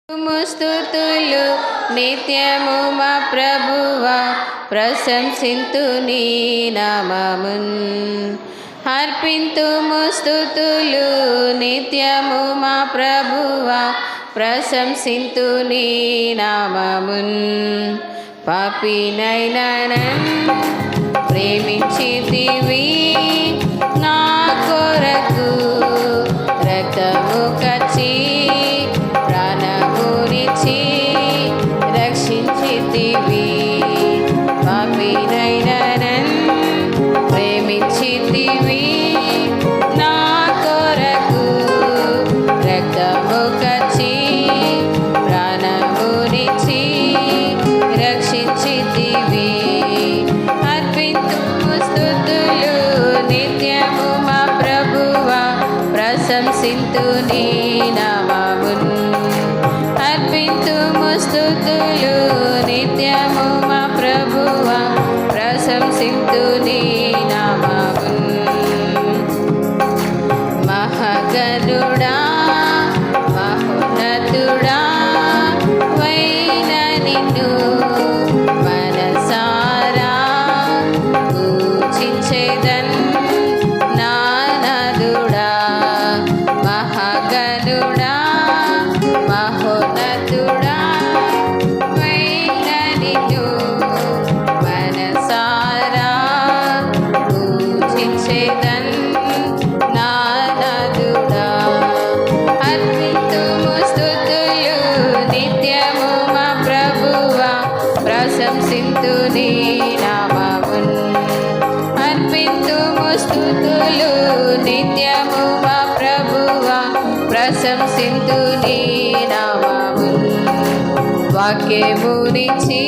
స్తుతులు నిత్యము మా ప్రభువా, ప్రశంసింతు నీ నామమున్. అర్పింతుము స్తుతులు నిత్యము మా ప్రభువా, ప్రశంసింతు నీ నామమున్. పాపినైన నన్ను ప్రేమించితివి, నా కొరకు రక్తము కచ్చి ప్రాణమునిచ్చి రక్షించితివి. పాపినైన నన్ను ప్రేమించితివి, నా కొరకు రక్తము కచ్చి ప్రాణమునిచ్చి రక్షించితివి. అర్పింతుము స్తుతులు నిత్యము మా ప్రభువా, ప్రశంసింతు నీ నామమున్. అర్పింతుము స్తుతులు నిత్యము మా ప్రభువా, ప్రశంసింతు నీ నామమున్. మహాగణుడా మహోన్నతుడా వైన నిన్ను మనసారా పూజించెదన్ నా నాథుడా. మహాగణుడా మహోన్నతుడా వైన నిన్ను మనసారా పూజించెదన్ నా నాథుడా. అర్పింతుము స్తుతులు నిత్యము మా ప్రభువా, ప్రశంసింతు నీ నామమున్. అర్పింతుము స్తుతులు నిత్యము మా ప్రభువా, ప్రశంసింతు నీ నామమున్. వాక్యమునిచ్చి